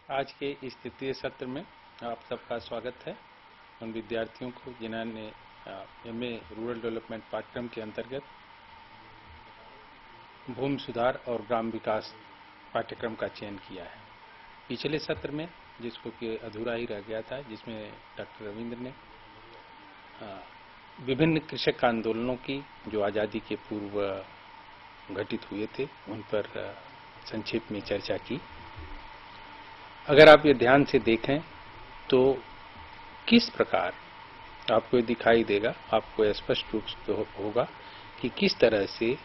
आज के इस तृतीय सत्र में आप सबका स्वागत है। उन विद्यार्थियों को जिन्होंने एमए रूरल डेवलपमेंट पाठ्यक्रम के अंतर्गत भूमि सुधार और ग्राम विकास पाठ्यक्रम का चयन किया है। पिछले सत्र में जिसको कि अधूरा ही रह गया था, जिसमें डॉक्टर रविंद्र ने विभिन्न कृषक आंदोलनों की जो आज़ादी के पूर्व घटित हुए थे उन पर संक्षेप में चर्चा की। अगर आप ये ध्यान से देखें तो किस प्रकार आपको दिखाई देगा, आपको स्पष्ट रूप से होगा कि किस तरह से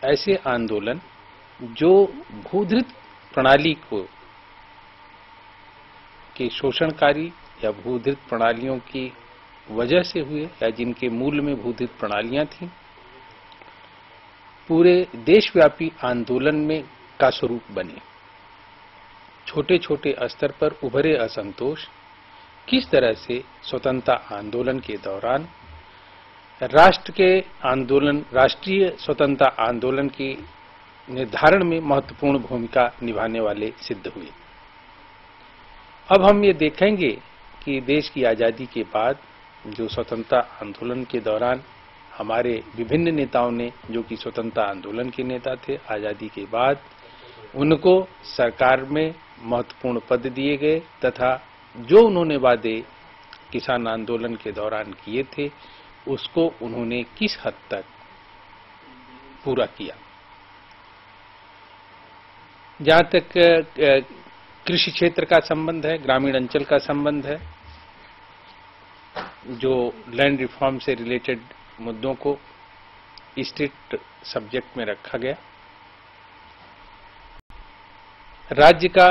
ऐसे आंदोलन जो भूधृत प्रणाली को के शोषणकारी या भूधृत प्रणालियों की वजह से हुए या जिनके मूल में भूधृत प्रणालियां थीं, पूरे देशव्यापी आंदोलन में का स्वरूप बने। छोटे छोटे स्तर पर उभरे असंतोष किस तरह से स्वतंत्रता आंदोलन के दौरान राष्ट्रीय स्वतंत्रता आंदोलन के निर्धारण में महत्वपूर्ण भूमिका निभाने वाले सिद्ध हुए। अब हम ये देखेंगे कि देश की आजादी के बाद जो स्वतंत्रता आंदोलन के दौरान हमारे विभिन्न नेताओं ने, जो कि स्वतंत्रता आंदोलन के नेता थे, आजादी के बाद उनको सरकार में महत्वपूर्ण पद दिए गए तथा जो उन्होंने वादे किसान आंदोलन के दौरान किए थे उसको उन्होंने किस हद तक पूरा किया। जहां तक कृषि क्षेत्र का संबंध है, ग्रामीण अंचल का संबंध है, जो लैंड रिफॉर्म से रिलेटेड मुद्दों को स्टेट सब्जेक्ट में रखा गया। राज्य का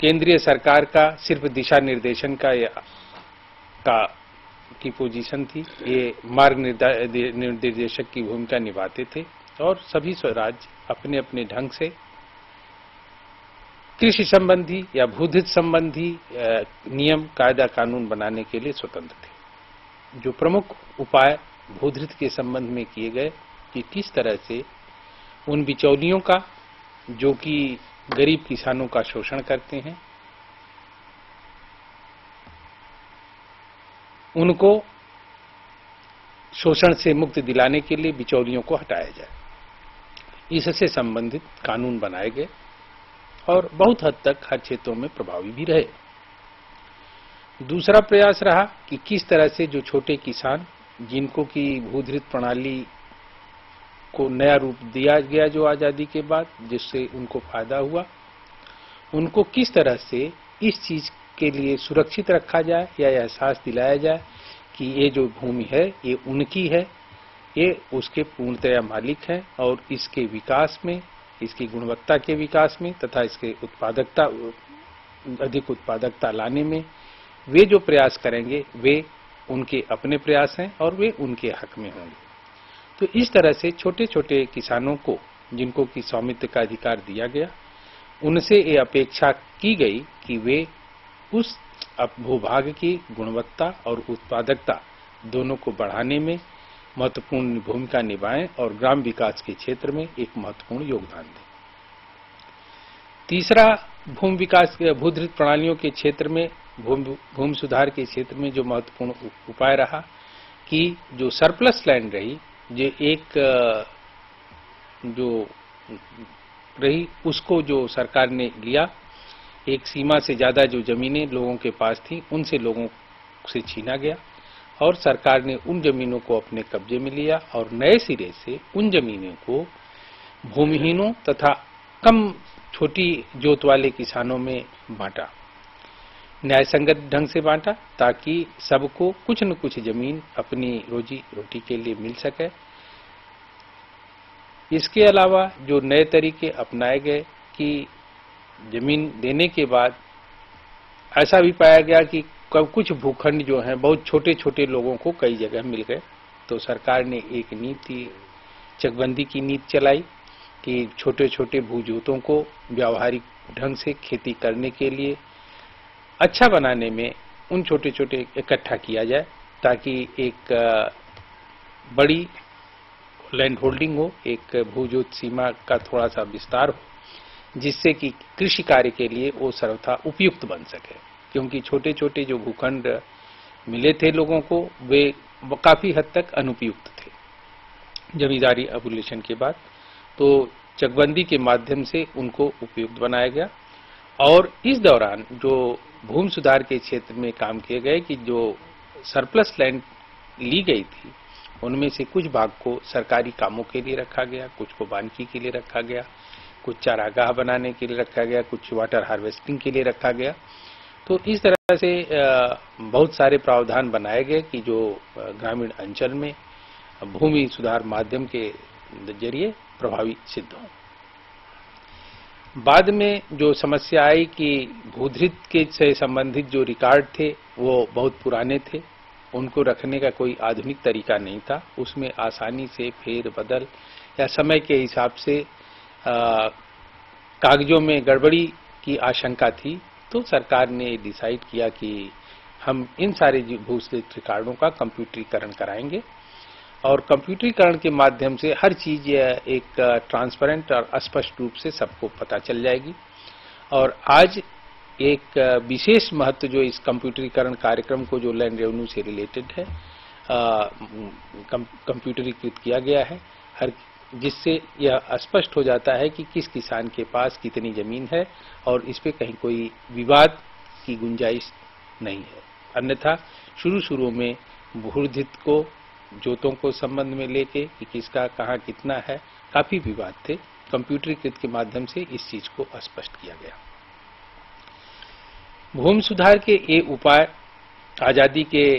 केंद्रीय सरकार का सिर्फ दिशा निर्देशन की पोजीशन थी। ये मार्ग निर्देशक की भूमिका निभाते थे और सभी राज्य अपने अपने ढंग से कृषि संबंधी या भूधृत संबंधी नियम कायदा कानून बनाने के लिए स्वतंत्र थे। जो प्रमुख उपाय भूधृत के संबंध में किए गए कि किस तरह से उन बिचौलियों का, जो कि गरीब किसानों का शोषण करते हैं, उनको शोषण से मुक्ति दिलाने के लिए बिचौलियों को हटाया जाए, इससे संबंधित कानून बनाए गए और बहुत हद तक हर क्षेत्रों में प्रभावी भी रहे। दूसरा प्रयास रहा कि किस तरह से जो छोटे किसान, जिनको की भूधृत प्रणाली को नया रूप दिया गया जो आजादी के बाद, जिससे उनको फायदा हुआ, उनको किस तरह से इस चीज के लिए सुरक्षित रखा जाए या एहसास दिलाया जाए कि ये जो भूमि है ये उनकी है, ये उसके पूर्णतया मालिक हैं और इसके विकास में, इसकी गुणवत्ता के विकास में तथा इसके अधिक उत्पादकता लाने में वे जो प्रयास करेंगे वे उनके अपने प्रयास हैं और वे उनके हक में होंगे। तो इस तरह से छोटे छोटे किसानों को, जिनको कि स्वामित्व का अधिकार दिया गया, उनसे ये अपेक्षा की गई कि वे उस भूभाग की गुणवत्ता और उत्पादकता दोनों को बढ़ाने में महत्वपूर्ण भूमिका निभाएं और ग्राम विकास के क्षेत्र में एक महत्वपूर्ण योगदान दें। तीसरा, भूमि विकास भूधृत प्रणालियों के क्षेत्र में, भूमि सुधार के क्षेत्र में जो महत्वपूर्ण उपाय रहा कि जो सरप्लस लैंड रही, जो एक जो रही, उसको जो सरकार ने लिया, एक सीमा से ज्यादा जो जमीनें लोगों के पास थी उनसे लोगों से छीना गया और सरकार ने उन जमीनों को अपने कब्जे में लिया और नए सिरे से उन जमीनों को भूमिहीनों तथा कम छोटी जोत वाले किसानों में बांटा, न्याय संगत ढंग से बांटा, ताकि सबको कुछ न कुछ जमीन अपनी रोजी रोटी के लिए मिल सके। इसके अलावा जो नए तरीके अपनाए गए कि जमीन देने के बाद ऐसा भी पाया गया कि कुछ भूखंड जो हैं बहुत छोटे छोटे लोगों को कई जगह मिल गए, तो सरकार ने एक नीति, चकबंदी की नीति चलाई कि छोटे छोटे भूजोतों को व्यावहारिक ढंग से खेती करने के लिए अच्छा बनाने में उन छोटे छोटे इकट्ठा किया जाए, ताकि एक बड़ी लैंड होल्डिंग हो, एक भूजोत सीमा का थोड़ा सा विस्तार हो, जिससे कि कृषि कार्य के लिए वो सर्वथा उपयुक्त बन सके, क्योंकि छोटे छोटे जो भूखंड मिले थे लोगों को वे काफी हद तक अनुपयुक्त थे जमींदारी एबोलिशन के बाद। तो चकबंदी के माध्यम से उनको उपयुक्त बनाया गया और इस दौरान जो भूमि सुधार के क्षेत्र में काम किए गए कि जो सरप्लस लैंड ली गई थी उनमें से कुछ भाग को सरकारी कामों के लिए रखा गया, कुछ को वानिकी के लिए रखा गया, कुछ चारागाह बनाने के लिए रखा गया, कुछ वाटर हार्वेस्टिंग के लिए रखा गया। तो इस तरह से बहुत सारे प्रावधान बनाए गए कि जो ग्रामीण अंचल में भूमि सुधार माध्यम के जरिए प्रभावी सिद्ध हों। बाद में जो समस्या आई कि भूधृत के से संबंधित जो रिकॉर्ड थे वो बहुत पुराने थे, उनको रखने का कोई आधुनिक तरीका नहीं था, उसमें आसानी से फेर बदल या समय के हिसाब से कागजों में गड़बड़ी की आशंका थी। तो सरकार ने डिसाइड किया कि हम इन सारे भूधृत रिकॉर्डों का कंप्यूटरीकरण कराएंगे और कंप्यूटरीकरण के माध्यम से हर चीज एक ट्रांसपेरेंट और स्पष्ट रूप से सबको पता चल जाएगी। और आज एक विशेष महत्व जो इस कंप्यूटरीकरण कार्यक्रम को जो लैंड रेवेन्यू से रिलेटेड है कंप्यूटरीकृत किया गया है, हर जिससे यह स्पष्ट हो जाता है कि किस किसान के पास कितनी जमीन है और इस पे कहीं कोई विवाद की गुंजाइश नहीं है। अन्यथा शुरू में भूधृत को जोतों को संबंध में लेके कि किसका कहाँ कितना है काफी विवाद थे। कंप्यूटरीकृत के माध्यम से इस चीज को स्पष्ट किया गया। भूमि सुधार के ये उपाय आजादी के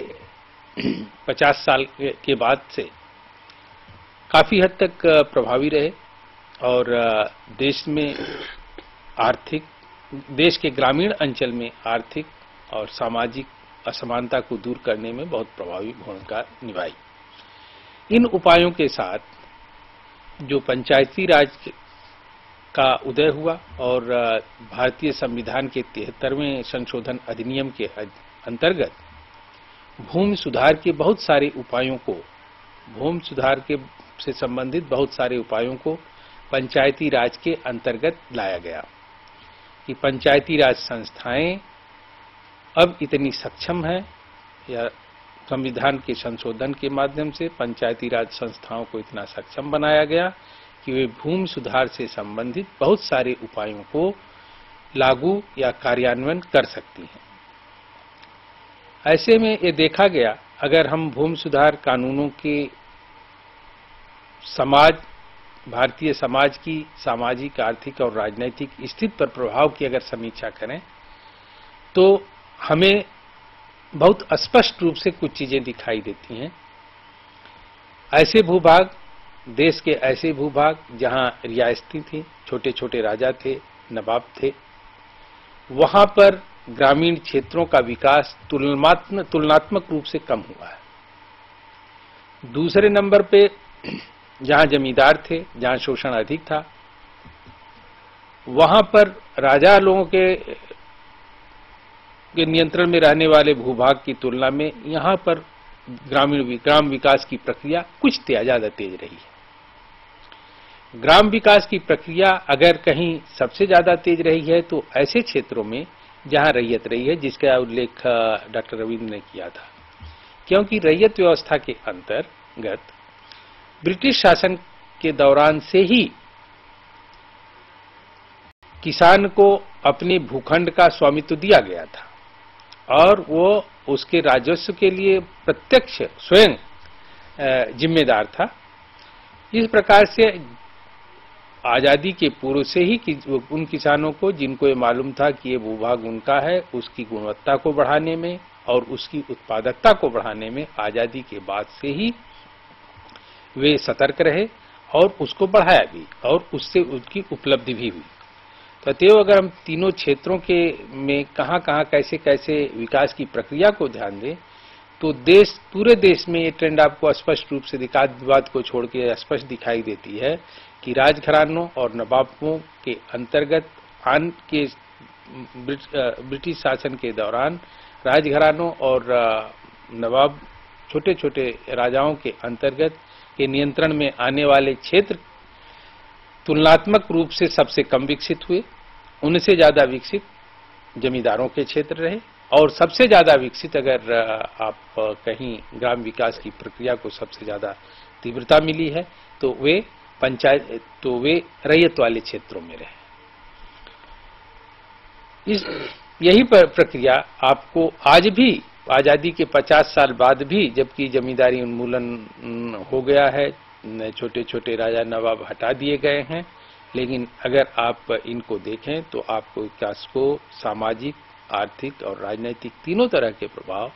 50 साल के बाद से काफी हद तक प्रभावी रहे और देश के ग्रामीण अंचल में आर्थिक और सामाजिक असमानता को दूर करने में बहुत प्रभावी भूमिका निभाई। इन उपायों के साथ जो पंचायती राज का उदय हुआ और भारतीय संविधान के 73वें संशोधन अधिनियम के अंतर्गत भूमि सुधार के बहुत सारे उपायों को, भूमि सुधार के से संबंधित बहुत सारे उपायों को पंचायती राज के अंतर्गत लाया गया कि पंचायती राज संस्थाएं अब इतनी सक्षम है या संविधान के संशोधन के माध्यम से पंचायती राज संस्थाओं को इतना सक्षम बनाया गया कि वे भूमि सुधार से संबंधित बहुत सारे उपायों को लागू या कार्यान्वयन कर सकती हैं। ऐसे में ये देखा गया अगर हम भूमि सुधार कानूनों के भारतीय समाज की सामाजिक, आर्थिक और राजनीतिक स्थिति पर प्रभाव की अगर समीक्षा करें तो हमें बहुत स्पष्ट रूप से कुछ चीजें दिखाई देती हैं। ऐसे भूभाग, देश के ऐसे भूभाग जहां रियासतें थी, छोटे छोटे राजा थे, नवाब थे, वहां पर ग्रामीण क्षेत्रों का विकास तुलनात्मक रूप से कम हुआ है। दूसरे नंबर पे जहां जमींदार थे, जहां शोषण अधिक था, वहां पर राजा लोगों के नियंत्रण में रहने वाले भूभाग की तुलना में यहां पर ग्राम विकास की प्रक्रिया कुछ ज्यादा तेज रही है। ग्राम विकास की प्रक्रिया अगर कहीं सबसे ज्यादा तेज रही है तो ऐसे क्षेत्रों में जहां रैयत रही है, जिसका उल्लेख डॉक्टर रविंद्र ने किया था, क्योंकि रैयत व्यवस्था के अंतर्गत ब्रिटिश शासन के दौरान से ही किसान को अपने भूखंड का स्वामित्व दिया गया था और वो उसके राजस्व के लिए प्रत्यक्ष स्वयं जिम्मेदार था। इस प्रकार से आजादी के पूर्व से ही उन किसानों को जिनको ये मालूम था कि ये भूभाग उनका है, उसकी गुणवत्ता को बढ़ाने में और उसकी उत्पादकता को बढ़ाने में आजादी के बाद से ही वे सतर्क रहे और उसको बढ़ाया भी और उससे उसकी उपलब्धि भी हुई। तो अतएव अगर हम तीनों क्षेत्रों के में कहां कैसे कैसे विकास की प्रक्रिया को ध्यान दें तो पूरे देश में ये ट्रेंड आपको स्पष्ट रूप से विवाद को छोड़ के स्पष्ट दिखाई देती है कि राजघरानों और नवाबों के अंतर्गत के ब्रिटिश शासन के दौरान राजघरानों और नवाब छोटे छोटे राजाओं के अंतर्गत के नियंत्रण में आने वाले क्षेत्र तुलनात्मक रूप से सबसे कम विकसित हुए, उनसे ज्यादा विकसित जमींदारों के क्षेत्र रहे, और सबसे ज्यादा विकसित अगर आप कहीं ग्राम विकास की प्रक्रिया को सबसे ज्यादा तीव्रता मिली है तो वे रैयत वाले क्षेत्रों में रहे। यही प्रक्रिया आपको आज भी आजादी के 50 साल बाद भी, जबकि जमींदारी उन्मूलन हो गया है, छोटे छोटे राजा नवाब हटा दिए गए हैं, लेकिन अगर आप इनको देखें तो आपको विकास को सामाजिक, आर्थिक और राजनीतिक तीनों तरह के प्रभाव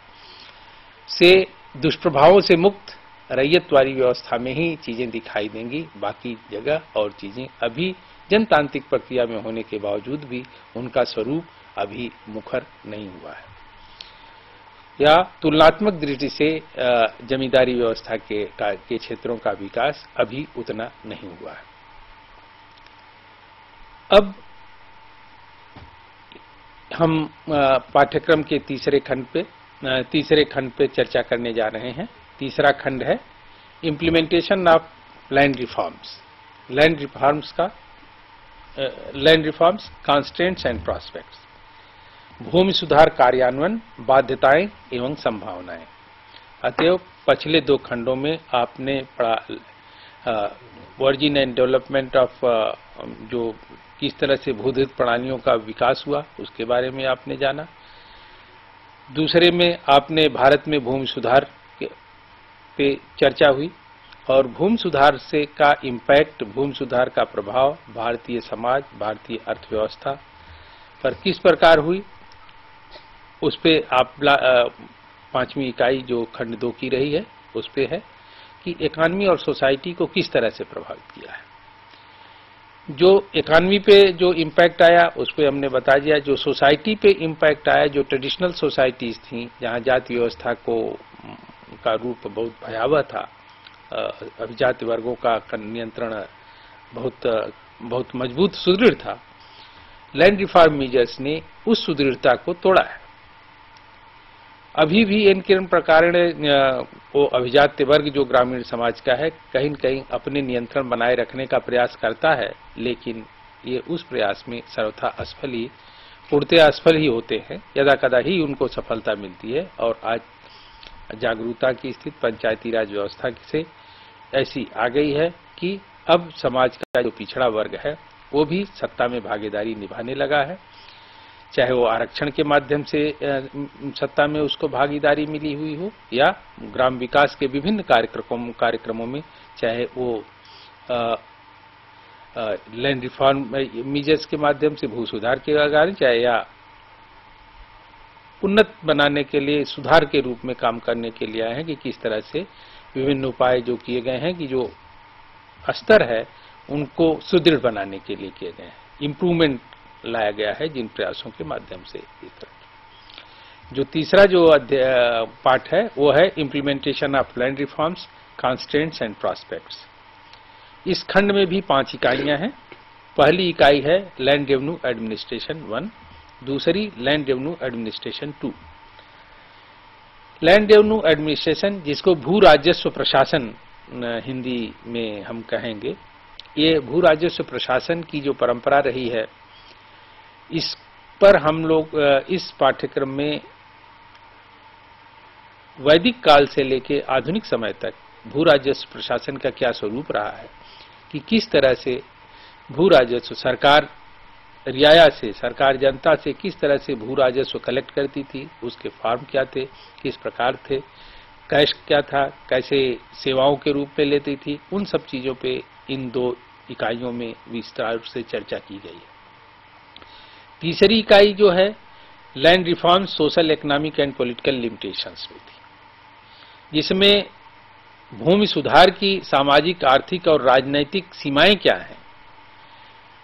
से, दुष्प्रभावों से मुक्त रैयत वाली व्यवस्था में ही चीजें दिखाई देंगी। बाकी जगह और चीजें अभी जनतांत्रिक प्रक्रिया में होने के बावजूद भी उनका स्वरूप अभी मुखर नहीं हुआ है, या तुलनात्मक दृष्टि से जमींदारी व्यवस्था के क्षेत्रों का विकास अभी उतना नहीं हुआ है। अब हम पाठ्यक्रम के तीसरे खंड पे चर्चा करने जा रहे हैं। तीसरा खंड है implementation of land reforms, constraints and prospects. भूमि सुधार कार्यान्वयन, बाध्यताएं एवं संभावनाएं। अतएव पिछले 2 खंडों में आपने पढ़ा वर्जिन एंड डेवलपमेंट ऑफ, जो किस तरह से भूधित प्रणालियों का विकास हुआ उसके बारे में आपने जाना। दूसरे में आपने भारत में भूमि सुधार पे चर्चा हुई और भूमि सुधार से का इम्पैक्ट, भूमि सुधार का प्रभाव भारतीय समाज, भारतीय अर्थव्यवस्था पर किस प्रकार हुई, उस पे आप 5वीं इकाई जो खंड 2 की रही है उस पे है कि इकॉनमी और सोसाइटी को किस तरह से प्रभावित किया है। जो इकॉनमी पे जो इम्पैक्ट आया उस पे हमने बता दिया। जो सोसाइटी पे इम्पैक्ट आया, जो ट्रेडिशनल सोसाइटीज थी जहाँ जाति व्यवस्था का रूप बहुत भयावह था, अभिजात वर्गों का नियंत्रण बहुत मजबूत, सुदृढ़ था, लैंड रिफॉर्म मेजर्स ने उस सुदृढ़ता को तोड़ा है। अभी भी इन किरण प्रकार वो अभिजात वर्ग जो ग्रामीण समाज का है कहीं न कहीं अपने नियंत्रण बनाए रखने का प्रयास करता है, लेकिन ये उस प्रयास में सर्वथा असफल ही होते हैं। यदा कदा ही उनको सफलता मिलती है और आज जागरूकता की स्थिति पंचायती राज व्यवस्था से ऐसी आ गई है कि अब समाज का जो पिछड़ा वर्ग है वो भी सत्ता में भागीदारी निभाने लगा है, चाहे वो आरक्षण के माध्यम से सत्ता में उसको भागीदारी मिली हुई हो या ग्राम विकास के विभिन्न कार्यक्रमों में, चाहे वो लैंड रिफॉर्म मेजर्स के माध्यम से भू सुधार के आधार, चाहे या उन्नत बनाने के लिए सुधार के रूप में काम करने के लिए आए हैं कि किस तरह से विभिन्न उपाय जो किए गए हैं कि जो स्तर है उनको सुदृढ़ बनाने के लिए किए गए हैं, इम्प्रूवमेंट लाया गया है जिन प्रयासों के माध्यम से। इस तरह जो तीसरा जो पार्ट है वो है implementation of land reforms, constraints and prospects. इस खंड में भी 5 इकाइयां हैं। पहली इकाई है लैंड रेवेन्यू एडमिनिस्ट्रेशन 1, दूसरी land revenue administration 2। Land revenue administration, जिसको भू राजस्व प्रशासन हिंदी में हम कहेंगे, ये भू राजस्व प्रशासन की जो परंपरा रही है, इस पर हम लोग इस पाठ्यक्रम में वैदिक काल से लेकर आधुनिक समय तक भू राजस्व प्रशासन का क्या स्वरूप रहा है, कि किस तरह से भू राजस्व सरकार जनता से किस तरह से भू राजस्व कलेक्ट करती थी, उसके फॉर्म क्या थे, किस प्रकार थे, कैश क्या था, कैसे सेवाओं के रूप में लेती थी, उन सब चीजों पे इन 2 इकाइयों में विस्तार से चर्चा की गई है। तीसरी इकाई जो है land reform, social, economic and political limitations में थी, जिसमें भूमि सुधार की सामाजिक, आर्थिक और राजनैतिक सीमाएं क्या हैं,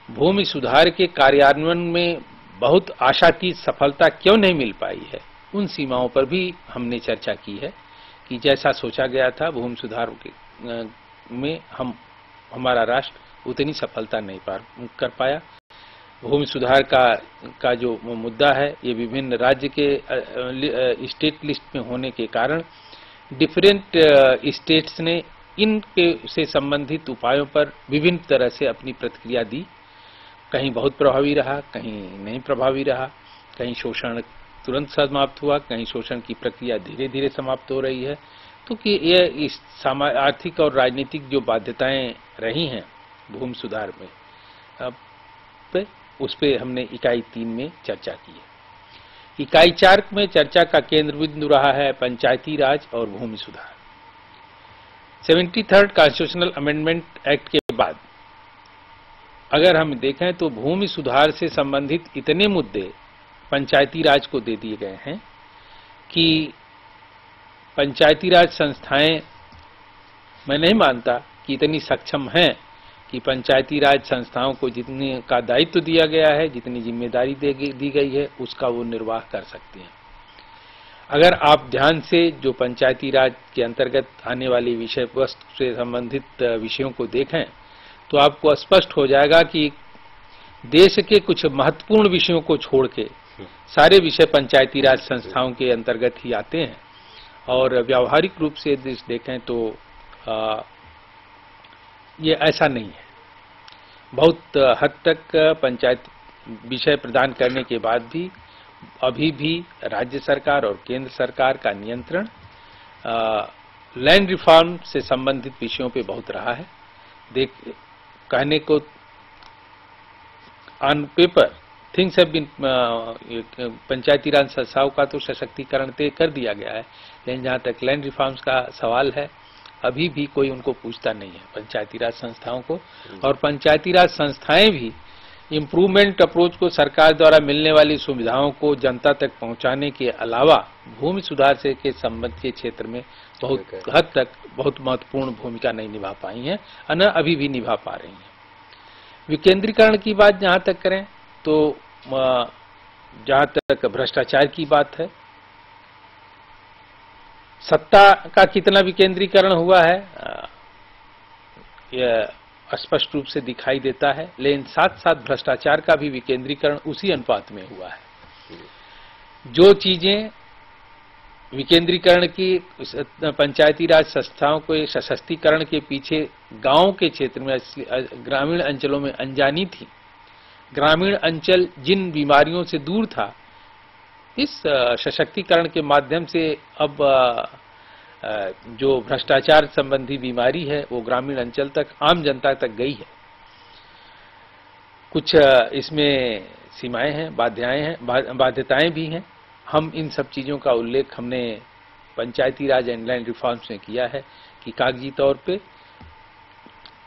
भूमि सुधार के कार्यान्वयन में बहुत आशातीत सफलता क्यों नहीं मिल पाई है, उन सीमाओं पर भी हमने चर्चा की है कि जैसा सोचा गया था भूमि सुधार में हमारा राष्ट्र उतनी सफलता नहीं कर पाया। भूमि सुधार का जो मुद्दा है ये विभिन्न राज्य के स्टेट लिस्ट में होने के कारण डिफरेंट स्टेट्स ने इनके से संबंधित उपायों पर विभिन्न तरह से अपनी प्रतिक्रिया दी। कहीं बहुत प्रभावी रहा, कहीं नहीं प्रभावी रहा, कहीं शोषण तुरंत समाप्त हुआ, कहीं शोषण की प्रक्रिया धीरे धीरे समाप्त हो रही है। तो कि ये इस आर्थिक और राजनीतिक जो बाध्यताएं रही हैं भूमि सुधार में, उस पे हमने इकाई 3 में चर्चा की है। इकाई 4 में चर्चा का केंद्र बिंदु रहा है पंचायती राज और भूमि सुधार। 73rd कॉन्स्टिट्यूशनल अमेंडमेंट एक्ट के बाद अगर हम देखें तो भूमि सुधार से संबंधित इतने मुद्दे पंचायती राज को दे दिए गए हैं कि पंचायती राज संस्थाएं, मैं नहीं मानता कि इतनी सक्षम हैं कि पंचायती राज संस्थाओं को जितने का दायित्व दिया गया है, जितनी जिम्मेदारी दी गई है, उसका वो निर्वाह कर सकती हैं। अगर आप ध्यान से जो पंचायती राज के अंतर्गत आने वाली विषय वस्तु से संबंधित विषयों को देखें तो आपको स्पष्ट हो जाएगा कि देश के कुछ महत्वपूर्ण विषयों को छोड़ के सारे विषय पंचायती राज संस्थाओं के अंतर्गत ही आते हैं। और व्यावहारिक रूप से देखें तो ये ऐसा नहीं है। बहुत हद तक पंचायत विषय प्रदान करने के बाद भी अभी भी राज्य सरकार और केंद्र सरकार का नियंत्रण लैंड रिफॉर्म से संबंधित विषयों पे बहुत रहा है। कहने को on paper things have been, Panchayati Raj संस्थाओं का तो सशक्तिकरण तय कर दिया गया है, लेकिन जहां तक लैंड रिफॉर्म्स का सवाल है अभी भी कोई उनको पूछता नहीं है पंचायती राज संस्थाओं को। और पंचायती राज संस्थाएं भी इम्प्रूवमेंट अप्रोच को सरकार द्वारा मिलने वाली सुविधाओं को जनता तक पहुंचाने के अलावा भूमि सुधार से के संबंध के क्षेत्र में बहुत हद तक बहुत महत्वपूर्ण भूमिका नहीं निभा पाई हैं, अभी भी निभा पा रही हैं। विकेंद्रीकरण की बात जहां तक करें तो जहां तक भ्रष्टाचार की बात है, सत्ता का कितना विकेंद्रीकरण हुआ है यह स्पष्ट रूप से दिखाई देता है, लेकिन साथ साथ भ्रष्टाचार का भी विकेंद्रीकरण उसी अनुपात में हुआ है। जो चीजें विकेंद्रीकरण की पंचायती राज संस्थाओं को सशक्तिकरण के पीछे गांव के क्षेत्र में, ग्रामीण अंचलों में अनजानी थी, ग्रामीण अंचल जिन बीमारियों से दूर था, इस सशक्तिकरण के माध्यम से अब जो भ्रष्टाचार संबंधी बीमारी है वो ग्रामीण अंचल तक, आम जनता तक गई है। कुछ इसमें सीमाएं हैं, बाध्यताएं भी हैं। हम इन सब चीजों का उल्लेख हमने पंचायती राज एंड लैंड रिफॉर्म्स में किया है कि कागजी तौर पे,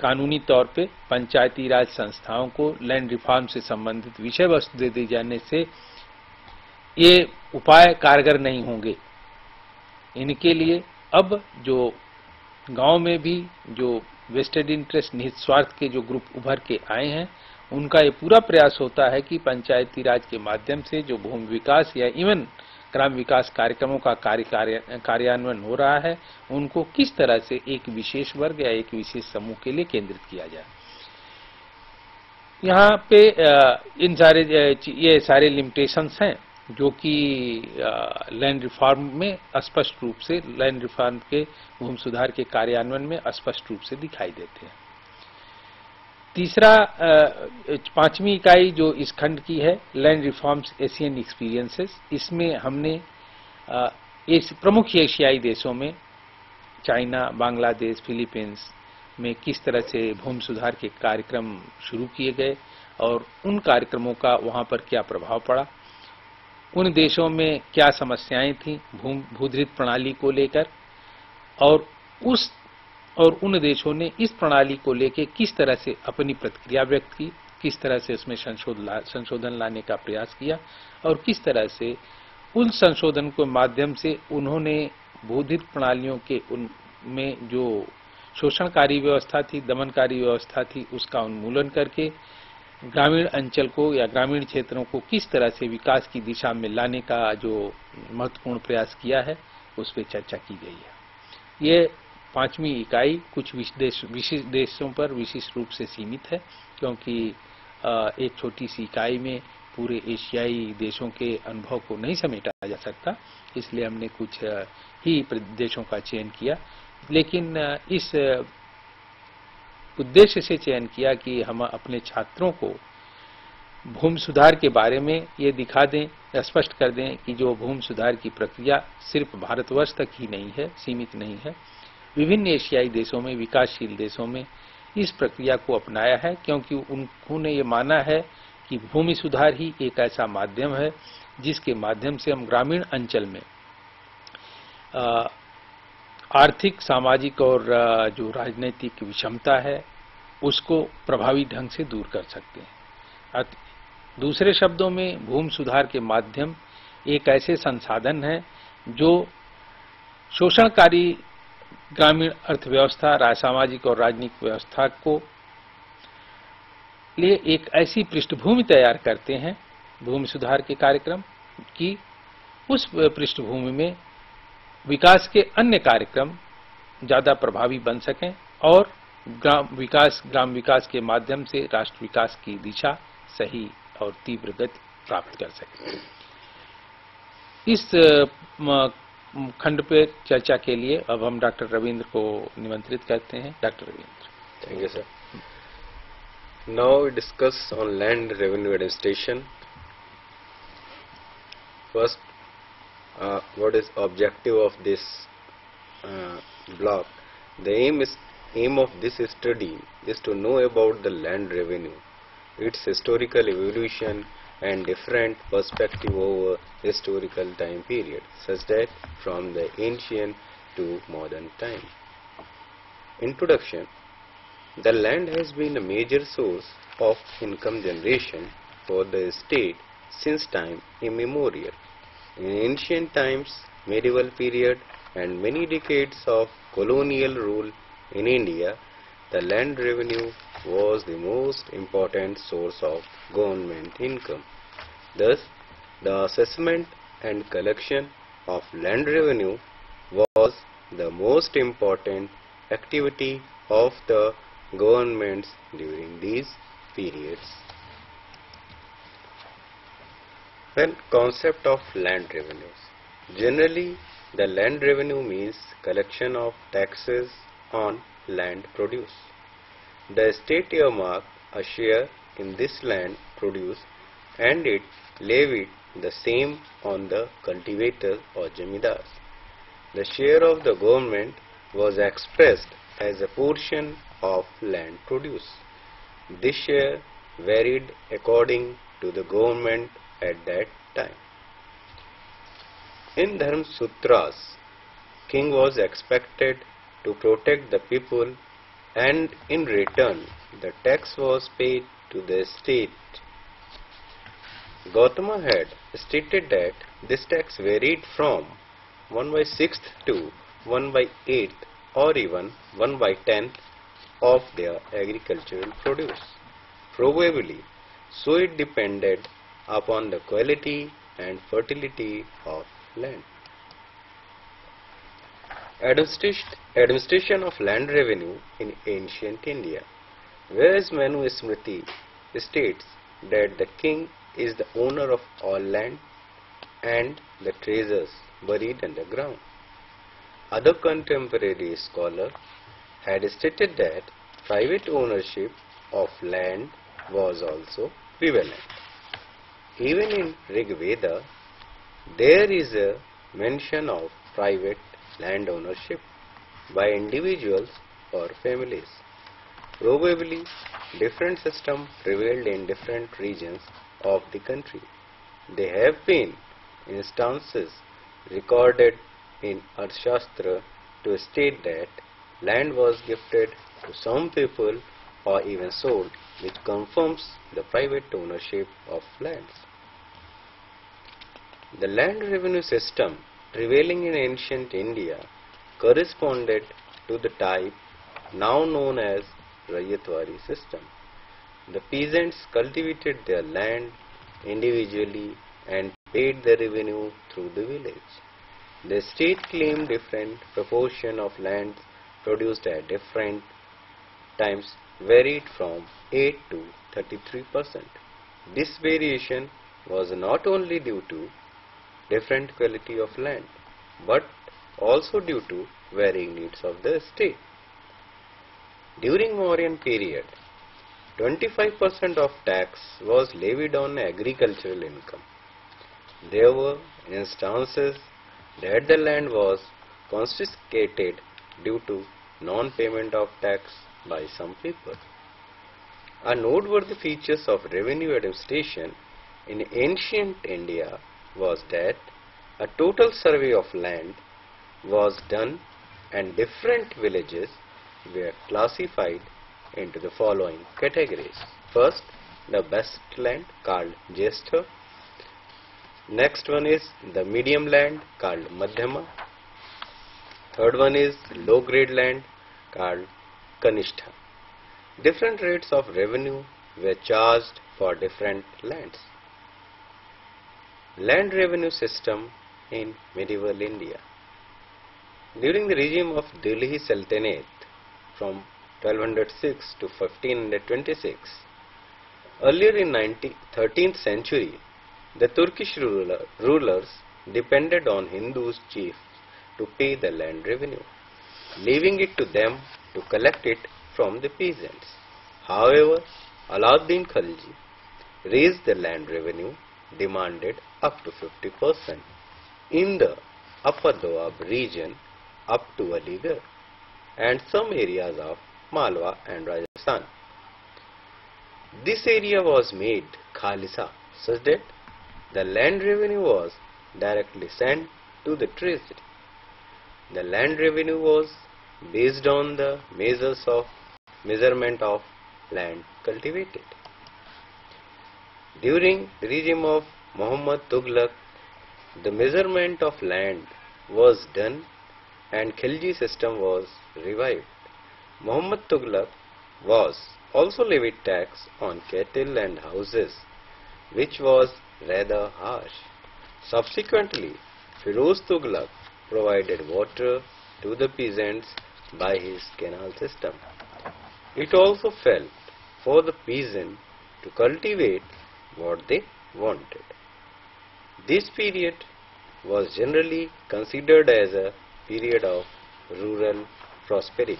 कानूनी तौर पे पंचायती राज संस्थाओं को लैंड रिफॉर्म से संबंधित विषय वस्तु दे दी जाने से ये उपाय कारगर नहीं होंगे। इनके लिए अब जो गांव में भी जो वेस्टेड इंटरेस्ट, निहित स्वार्थ के जो ग्रुप उभर के आए हैं, उनका ये पूरा प्रयास होता है कि पंचायती राज के माध्यम से जो भूमि विकास या इवन ग्राम विकास कार्यक्रमों का कार्यान्वयन हो रहा है, उनको किस तरह से एक विशेष वर्ग या एक विशेष समूह के लिए केंद्रित किया जाए। यहाँ पे ये सारे लिमिटेशंस हैं जो कि लैंड रिफॉर्म में स्पष्ट रूप से, लैंड रिफॉर्म के भूमि सुधार के कार्यान्वयन में स्पष्ट रूप से दिखाई देते हैं। तीसरा, 5वीं इकाई जो इस खंड की है, लैंड रिफॉर्म्स एशियन एक्सपीरियंसेस, इसमें हमने प्रमुख एशियाई देशों में चाइना, बांग्लादेश, फिलीपींस में किस तरह से भूमि सुधार के कार्यक्रम शुरू किए गए और उन कार्यक्रमों का वहां पर क्या प्रभाव पड़ा, उन देशों में क्या समस्याएं थी भूधृत प्रणाली को लेकर, और उन देशों ने इस प्रणाली को लेकर किस तरह से अपनी प्रतिक्रिया व्यक्त की, किस तरह से उसमें संशोधन लाने का प्रयास किया और किस तरह से उन संशोधन के माध्यम से उन्होंने भूधृत प्रणालियों के उनमें जो शोषणकारी व्यवस्था थी, दमनकारी व्यवस्था थी, उसका उन्मूलन करके ग्रामीण अंचल को या ग्रामीण क्षेत्रों को किस तरह से विकास की दिशा में लाने का जो महत्वपूर्ण प्रयास किया है, उस पर चर्चा की गई है। ये 5वीं इकाई कुछ विशेष देशों पर विशेष रूप से सीमित है, क्योंकि एक छोटी सी इकाई में पूरे एशियाई देशों के अनुभव को नहीं समेटा जा सकता, इसलिए हमने कुछ ही देशों का चयन किया लेकिन इस उद्देश्य से चयन किया कि हम अपने छात्रों को भूमि सुधार के बारे में ये दिखा दें, स्पष्ट कर दें कि जो भूमि सुधार की प्रक्रिया सिर्फ भारतवर्ष तक ही नहीं है, सीमित नहीं है, विभिन्न एशियाई देशों में, विकासशील देशों में इस प्रक्रिया को अपनाया है, क्योंकि उन्होंने ये माना है कि भूमि सुधार ही एक ऐसा माध्यम है जिसके माध्यम से हम ग्रामीण अंचल में आर्थिक, सामाजिक और जो राजनीतिक विषमता है उसको प्रभावी ढंग से दूर कर सकते हैं। दूसरे शब्दों में भूमि सुधार के माध्यम एक ऐसे संसाधन है जो शोषणकारी ग्रामीण अर्थव्यवस्था, सामाजिक और राजनीतिक व्यवस्था को लिए एक ऐसी पृष्ठभूमि तैयार करते हैं भूमि सुधार के कार्यक्रम की, उस पृष्ठभूमि में विकास के अन्य कार्यक्रम ज्यादा प्रभावी बन सकें और ग्राम विकास के माध्यम से राष्ट्र विकास की दिशा सही और तीव्र गति प्राप्त कर सकें। इस खंड पे चर्चा के लिए अब हम डॉक्टर रविंद्र को निमंत्रित करते हैं। Doctor Ravindra. Thank you sir. Now we discuss on land revenue administration. First, what is objective of this block? The aim of this study is to know about the land revenue, its historical evolution and different perspective over historical time period, such that from the ancient to modern time. Introduction. The land has been a major source of income generation for the state since time immemorial. In ancient times, medieval period and many decades of colonial rule in India, the land revenue was the most important source of government income. Thus, the assessment and collection of land revenue was the most important activity of the governments during these periods. Then, concept of land revenues. Generally, the land revenue means collection of taxes on land produce. The state earmarked a share in this land produce and it levied the same on the cultivator or jamidars. The share of the government was expressed as a portion of land produce. This share varied according to the government at that time. In Dharma Sutras, king was expected to protect the people and in return the tax was paid to the state. Gautama had stated that this tax varied from 1/6 to 1/8 or even 1/10 of their agricultural produce. Probably, so it depended upon the quality and fertility of land. Administration of land revenue in ancient India. Whereas Manu Smriti states that the king is the owner of all land and the treasures buried underground. Other contemporary scholars had stated that private ownership of land was also prevalent. Even in Rig Veda, there is a mention of private land ownership by individuals or families. Probably, different systems prevailed in different regions of the country. There have been instances recorded in Arthashastra to state that land was gifted to some people or even sold, which confirms the private ownership of lands. The land revenue system prevailing in ancient India corresponded to the type now known as Rayatwari system. The peasants cultivated their land individually and paid the revenue through the village. The state claimed different proportion of land produced at different times varied from 8 to 33%. This variation was not only due to different quality of land, but also due to varying needs of the state. During Mauryan period, 25% of tax was levied on agricultural income. There were instances that the land was confiscated due to non-payment of tax by some people. A noteworthy feature of revenue administration in ancient India was that a total survey of land was done and different villages were classified into the following categories. First, the best land called Jyestha. Next one is the medium land called Madhyama. Third one is low grade land called Kanishtha. Different rates of revenue were charged for different lands. Land revenue system in medieval India. During the regime of Delhi Sultanate from 1206 to 1526, earlier in 13th century, the Turkish rulers depended on Hindus chiefs to pay the land revenue, leaving it to them to collect it from the peasants. However, Alauddin Khalji raised the land revenue demanded up to 50% in the Upper Doab region up to Aligarh and some areas of Malwa and Rajasthan. This area was made Khalisa such that the land revenue was directly sent to the treasury. The land revenue was based on the measurement of land cultivated. During the regime of Muhammad Tughlaq, the measurement of land was done and Khilji system was revived. Muhammad Tughlaq was also levied tax on cattle and houses, which was rather harsh. Subsequently, Firoz Tughlaq provided water to the peasants by his canal system. It also fell for the peasant to cultivate what they wanted. This period was generally considered as a period of rural prosperity.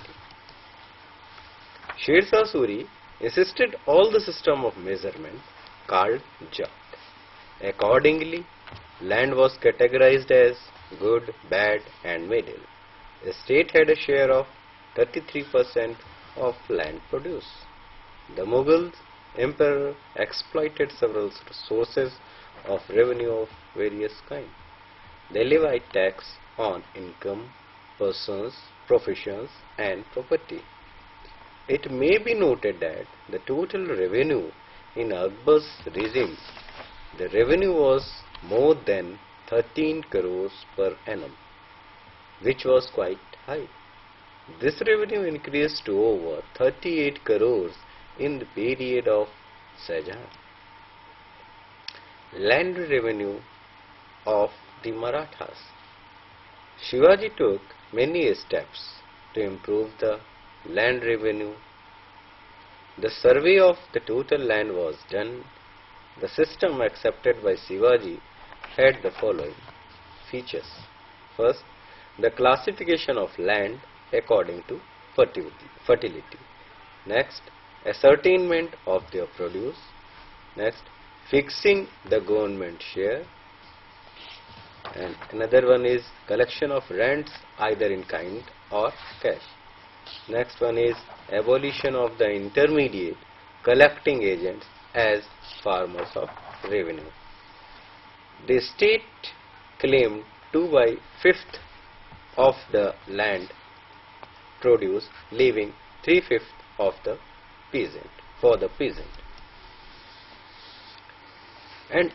Sher Shah Suri insisted all the system of measurement called Jat. Accordingly, land was categorized as good, bad and middle. The state had a share of 33% of land produce. The Mughal emperor exploited several sources of revenue of various kinds. They levied tax on income, persons, professions and property. It may be noted that the total revenue in Akbar's regime, the revenue was more than 13 crores per annum, which was quite high. This revenue increased to over 38 crores in the period of Shah Jahan. Land revenue of the Marathas. Shivaji took many steps to improve the land revenue. The survey of the total land was done. The system accepted by Shivaji had the following features. First, the classification of land according to fertility. Next, ascertainment of their produce. Next, fixing the government share. And another one is collection of rents either in kind or cash. Next one is abolition of the intermediate collecting agents as farmers of revenue. The state claimed 2/5 of the land produce, leaving 3/5 of the peasant for the peasant. And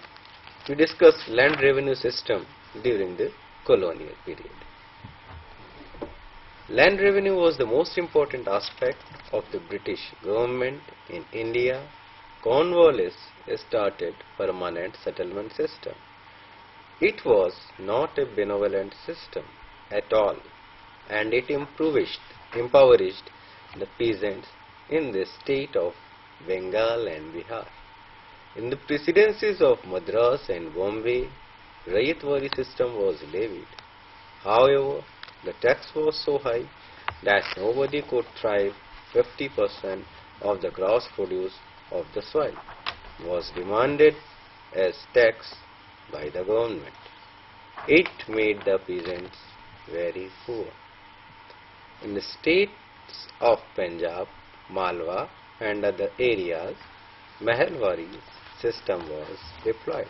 we discuss land revenue system during the colonial period. Land revenue was the most important aspect of the British government in India. Cornwallis started permanent settlement system. It was not a benevolent system at all, and it impoverished the peasants in the state of Bengal and Bihar. In the presidencies of Madras and Bombay, Rayatwari system was levied. However, the tax was so high that nobody could thrive. 50% of the gross produce of the soil was demanded as tax by the government. It made the peasants very poor. In the states of Punjab, Malwa and other areas, Mahalwari system was deployed.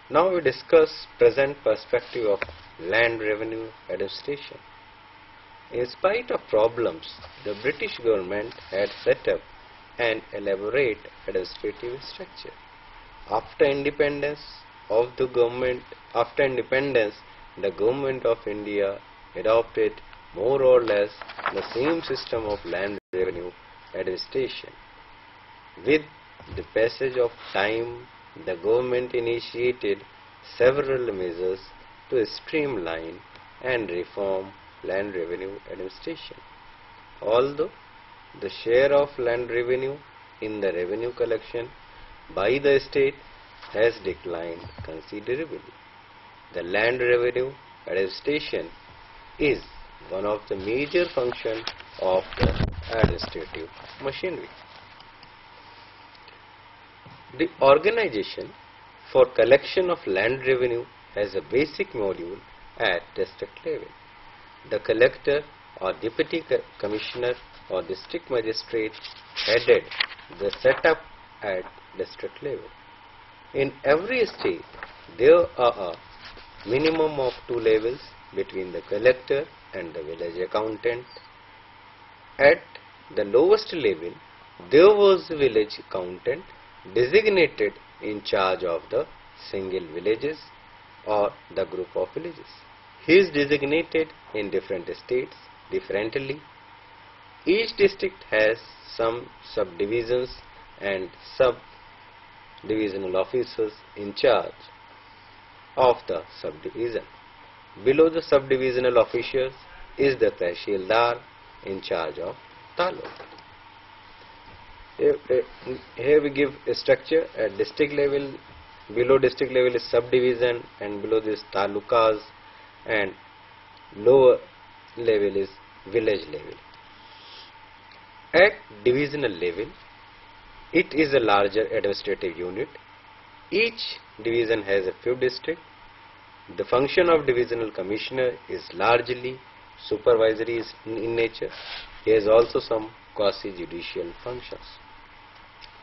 Now we discuss present perspective of land revenue administration. In spite of problems, the British government had set up an elaborate administrative structure. After independence, the government of India adopted more or less the same system of land revenue administration. With the passage of time, the government initiated several measures to streamline and reform land revenue administration. Although the share of land revenue in the revenue collection by the state has declined considerably, the land revenue administration is one of the major functions of the administrative machinery. The organization for collection of land revenue has a basic module at district level. The collector or deputy commissioner or district magistrate headed the setup at district level. In every state, there are a minimum of 2 levels between the collector and the village accountant. At the lowest level, there was a village accountant designated in charge of the single villages or the group of villages. He is designated in different states differently. Each district has some subdivisions and sub-divisional officers in charge of the subdivision. Below the subdivisional officers is the Tahsildar in charge of taluk. Here we give a structure at district level. Below district level is subdivision, and below this talukas, and lower level is village level. At divisional level, it is a larger administrative unit. Each division has a few districts. The function of divisional commissioner is largely supervisory in nature. He has also some quasi-judicial functions.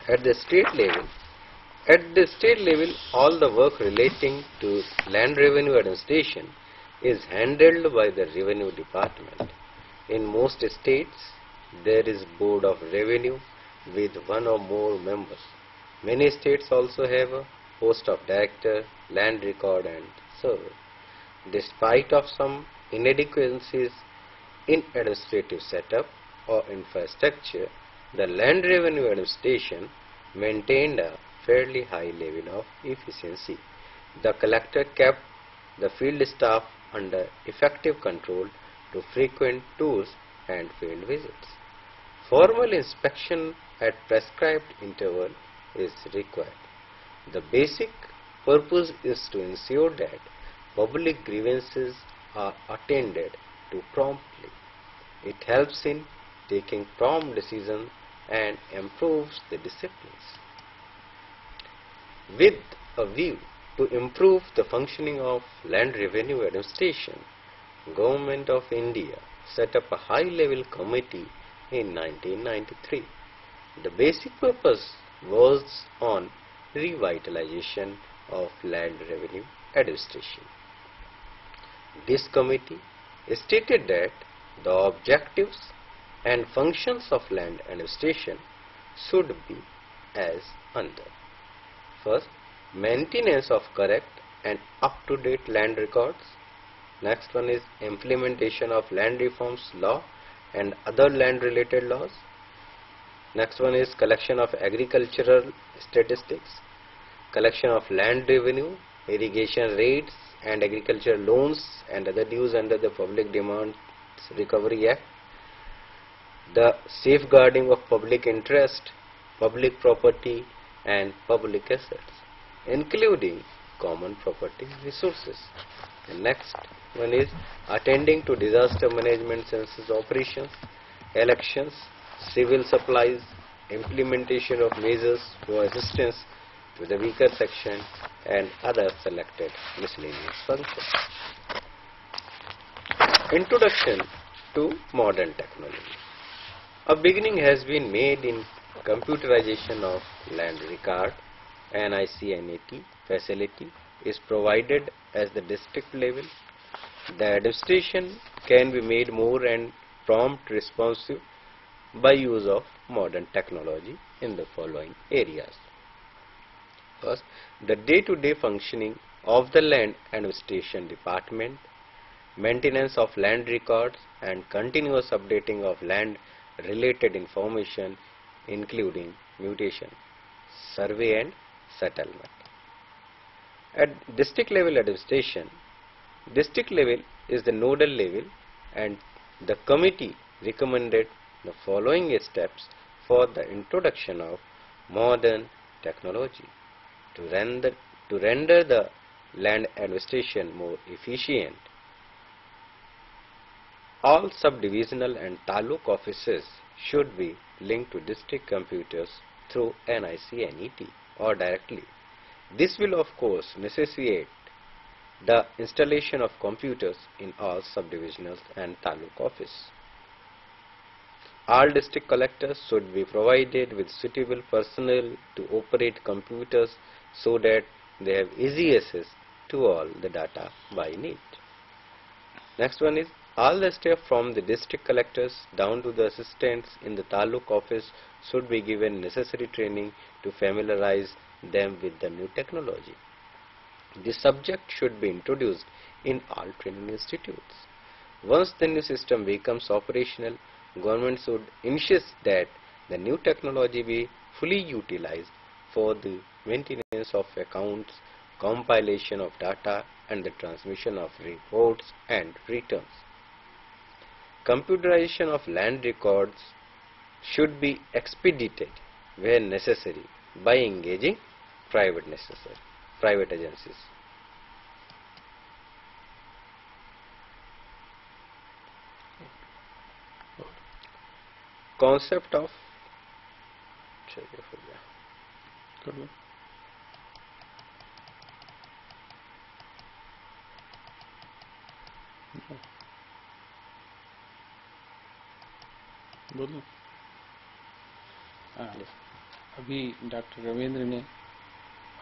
At the state level, all the work relating to land revenue administration is handled by the revenue department. In most states, there is board of revenue with 1 or more members. Many states also have a post of director, land record and survey. Despite of some inadequacies in administrative setup or infrastructure, the land revenue administration maintained a fairly high level of efficiency. The collector kept the field staff under effective control to frequent tours and field visits. Formal inspection at prescribed interval is required. The basic purpose is to ensure that public grievances are attended to promptly. It helps in taking prompt decisions and improves the disciplines. With a view to improve the functioning of land revenue administration, Government of India set up a high-level committee in 1993. The basic purpose was on revitalization of land revenue administration. This committee stated that the objectives and functions of land administration should be as under. First, maintenance of correct and up-to-date land records. Next one is implementation of land reforms law and other land related laws. Next one is collection of agricultural statistics, collection of land revenue, irrigation rates and agricultural loans and other dues under the Public Demands Recovery Act, the safeguarding of public interest, public property and public assets, including common property resources. The next one is attending to disaster management census operations, elections, civil supplies, implementation of measures for assistance to the weaker section and other selected miscellaneous functions. Introduction to modern technology. A beginning has been made in computerization of land record. NIC/NAT facility is provided at the district level. The administration can be made more and prompt responsive by use of modern technology in the following areas. First, the day-to-day functioning of the land administration department, maintenance of land records and continuous updating of land related information including mutation, survey and settlement. At district level administration, district level is the nodal level and the committee recommended the following steps for the introduction of modern technology to render the land administration more efficient. All subdivisional and taluk offices should be linked to district computers through NIC/NET or directly. This will of course necessitate the installation of computers in all subdivisional and taluk office. All district collectors should be provided with suitable personnel to operate computers so that they have easy access to all the data by need. Next one is all the staff from the district collectors down to the assistants in the taluk office should be given necessary training to familiarize them with the new technology. This subject should be introduced in all training institutes. Once the new system becomes operational, government should insist that the new technology be fully utilized for the maintenance of accounts, compilation of data and the transmission of reports and returns. Computerization of land records should be expedited where necessary by engaging private agencies. Concept of बोलो। अभी doctor Ravindra ने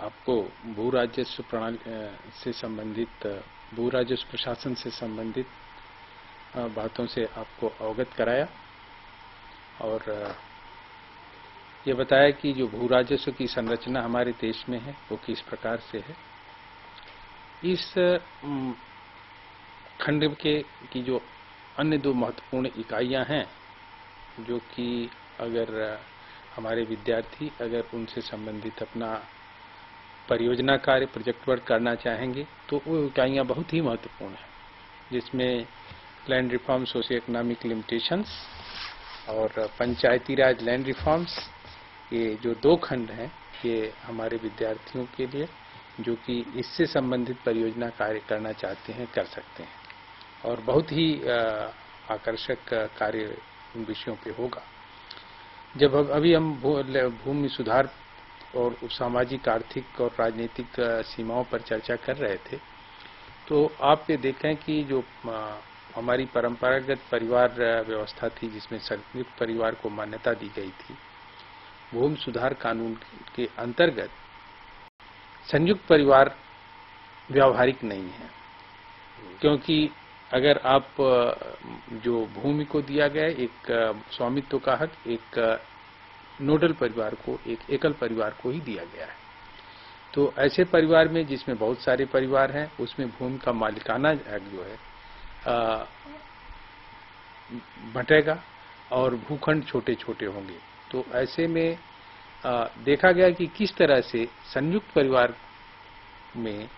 आपको भू राजस्व प्रणाली से संबंधित भू राजस्व प्रशासन से संबंधित बातों से आपको अवगत कराया और ये बताया कि जो भू राजस्व की संरचना हमारे देश में है वो किस प्रकार से है। इस खंड की जो अन्य दो महत्वपूर्ण इकाइयां हैं जो कि अगर हमारे विद्यार्थी अगर उनसे संबंधित अपना परियोजना कार्य प्रोजेक्ट वर्क करना चाहेंगे तो वो इकाइयां बहुत ही महत्वपूर्ण हैं, जिसमें land reform socio economic limitations और पंचायती राज लैंड रिफॉर्म्स, ये जो दो खंड हैं ये हमारे विद्यार्थियों के लिए जो कि इससे संबंधित परियोजना कार्य करना चाहते हैं कर सकते हैं और बहुत ही आकर्षक कार्य इन विषयों पे होगा। जब अभी हम भूमि सुधार और सामाजिक आर्थिक और राजनीतिक सीमाओं पर चर्चा कर रहे थे तो आप ये देखें कि जो हमारी परंपरागत परिवार व्यवस्था थी जिसमें संयुक्त परिवार को मान्यता दी गई थी, भूमि सुधार कानून के अंतर्गत संयुक्त परिवार व्यावहारिक नहीं है, क्योंकि अगर आप जो भूमि को दिया गया एक स्वामित्व का हक एक नोडल परिवार को एक एकल परिवार को ही दिया गया है, तो ऐसे परिवार में जिसमें बहुत सारे परिवार हैं उसमें भूमि का मालिकाना हक जो है बंटेगा और भूखंड छोटे छोटे होंगे। तो ऐसे में देखा गया कि किस तरह से संयुक्त परिवार में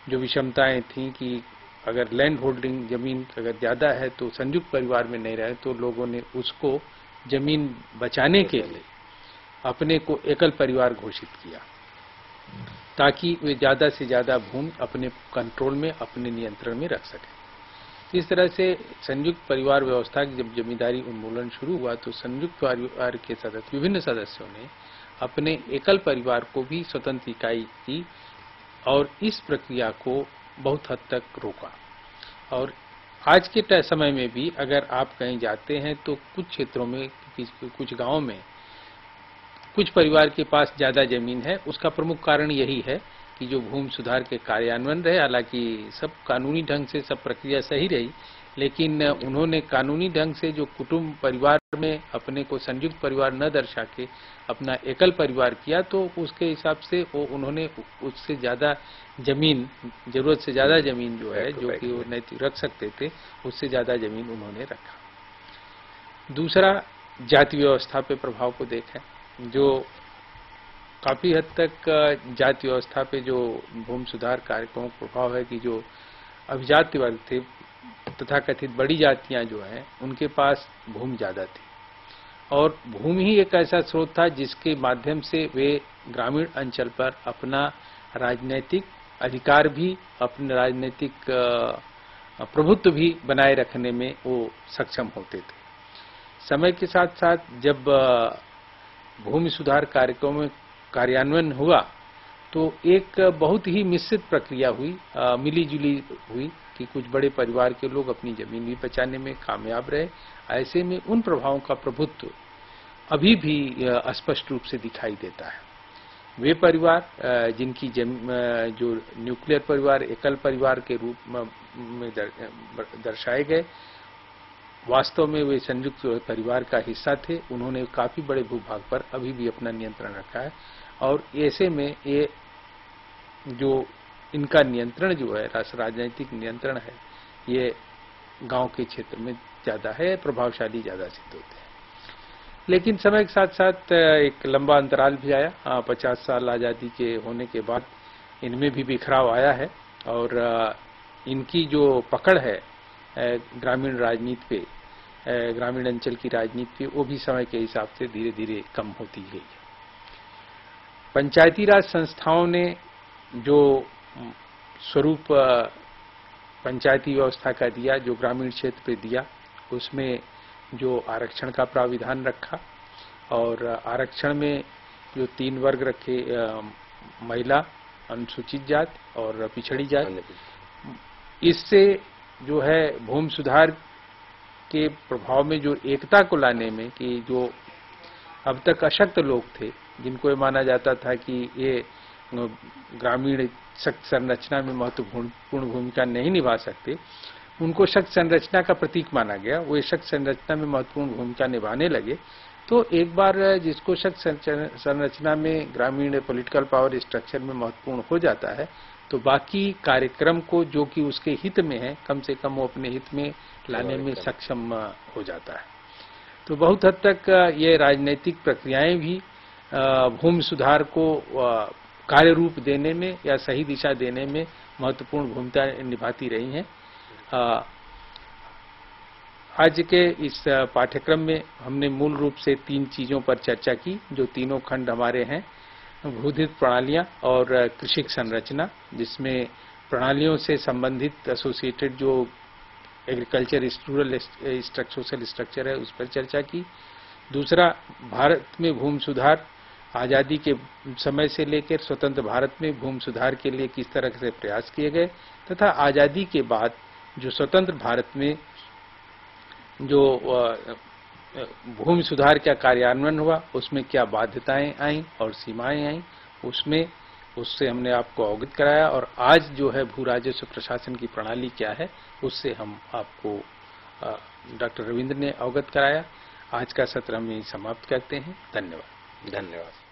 जो विषमताएं थीं कि अगर लैंड होल्डिंग जमीन अगर ज़्यादा है तो संयुक्त परिवार में नहीं रहे तो लोगों ने उसको जमीन बचाने के लिए अपने को एकल परिवार घोषित किया। ताकि वे ज़्यादा से ज़्यादा भूमि अपने कंट्रोल में, अपने नियंत्रण में रख सकें। इस तरह से संयुक्त परिवार व्यवस्था की जब जमींदारी उन्मूलन शुरू हुआ तो संयुक्त परिवार के सदस्य, विभिन्न सदस्यों ने अपने एकल परिवार को भी स्वतंत्र इकाई की और इस प्रक्रिया को बहुत हद तक रोका। और आज के समय में भी अगर आप कहीं जाते हैं तो कुछ क्षेत्रों में, कुछ गांवों में कुछ परिवार के पास ज़्यादा जमीन है। उसका प्रमुख कारण यही है कि जो भूमि सुधार के कार्यान्वयन रहे, हालांकि सब कानूनी ढंग से सब प्रक्रिया सही रही, लेकिन उन्होंने कानूनी ढंग से जो कुटुंब परिवार में अपने को संयुक्त परिवार न दर्शा के अपना एकल परिवार किया, तो उसके हिसाब से वो उन्होंने उससे ज़्यादा जमीन, जरूरत से ज़्यादा जमीन जो है, जो कि वो नैतिक रख सकते थे, उससे ज़्यादा जमीन उन्होंने रखा। दूसरा, जाति व्यवस्था पे प्रभाव को देखें, जो काफ़ी हद तक जाति व्यवस्था पे जो भूमि सुधार कार्यक्रमों का प्रभाव है कि जो अभिजात्य वर्ग थे, तथा कथित बड़ी जातियां जो हैं, उनके पास भूमि ज़्यादा थी और भूमि ही एक ऐसा स्रोत था जिसके माध्यम से वे ग्रामीण अंचल पर अपना राजनीतिक अधिकार भी, अपने राजनीतिक प्रभुत्व भी बनाए रखने में वो सक्षम होते थे। समय के साथ साथ जब भूमि सुधार कार्यक्रमों में कार्यान्वयन हुआ तो एक बहुत ही मिश्रित प्रक्रिया हुई, मिली जुली हुई कि कुछ बड़े परिवार के लोग अपनी जमीन भी बचाने में कामयाब रहे। ऐसे में उन प्रभावों का प्रभुत्व अभी भी स्पष्ट रूप से दिखाई देता है। वे परिवार जिनकी जो न्यूक्लियर परिवार, एकल परिवार के रूप में दर्शाए गए, वास्तव में वे संयुक्त परिवार का हिस्सा थे। उन्होंने काफी बड़े भूभाग पर अभी भी अपना नियंत्रण रखा है और ऐसे में ये जो इनका नियंत्रण जो है, राजनीतिक नियंत्रण है, ये गांव के क्षेत्र में ज्यादा है, प्रभावशाली ज्यादा सिद्ध होते हैं। लेकिन समय के साथ साथ एक लंबा अंतराल भी आया। 50 साल आज़ादी के होने के बाद इनमें भी बिखराव आया है और इनकी जो पकड़ है ग्रामीण राजनीति पे, ग्रामीण अंचल की राजनीति पे, वो भी समय के हिसाब से धीरे धीरे कम होती गई है। पंचायती राज संस्थाओं ने जो स्वरूप पंचायती व्यवस्था का दिया, जो ग्रामीण क्षेत्र पे दिया, उसमें जो आरक्षण का प्राविधान रखा और आरक्षण में जो 3 वर्ग रखे, महिला, अनुसूचित जाति और पिछड़ी जाति, इससे जो है भूमि सुधार के प्रभाव में जो एकता को लाने में, कि जो अब तक अशक्त लोग थे, जिनको ये माना जाता था कि ये ग्रामीण शक्त संरचना में महत्वपूर्ण भूमिका नहीं निभा सकते, उनको शक्त संरचना का प्रतीक माना गया। वो शक्त संरचना में महत्वपूर्ण भूमिका निभाने लगे। तो एक बार जिसको शक्त संरचना में, ग्रामीण पॉलिटिकल पावर स्ट्रक्चर में महत्वपूर्ण हो जाता है, तो बाकी कार्यक्रम को जो कि उसके हित में है, कम से कम वो अपने हित में लाने में सक्षम हो जाता है। तो बहुत हद तक ये राजनीतिक प्रक्रियाएं भी भूमि सुधार को कार्य रूप देने में या सही दिशा देने में महत्वपूर्ण भूमिका निभाती रही हैं। आज के इस पाठ्यक्रम में हमने मूल रूप से 3 चीजों पर चर्चा की, जो तीनों खंड हमारे हैं, भूधित प्रणालियां और कृषि संरचना, जिसमें प्रणालियों से संबंधित एसोसिएटेड जो एग्रीकल्चर रूरल सोशल स्ट्रक्चर है, उस पर चर्चा की। दूसरा, भारत में भूमि सुधार, आज़ादी के समय से लेकर स्वतंत्र भारत में भूमि सुधार के लिए किस तरह से प्रयास किए गए, तथा आज़ादी के बाद जो स्वतंत्र भारत में जो भूमि सुधार का कार्यान्वयन हुआ, उसमें क्या बाध्यताएं आई और सीमाएं आई, उससे हमने आपको अवगत कराया। और आज जो है भू राजस्व प्रशासन की प्रणाली क्या है, उससे हम आपको डॉक्टर रविंद्र ने अवगत कराया। आज का सत्र हम यहीं समाप्त करते हैं। धन्यवाद।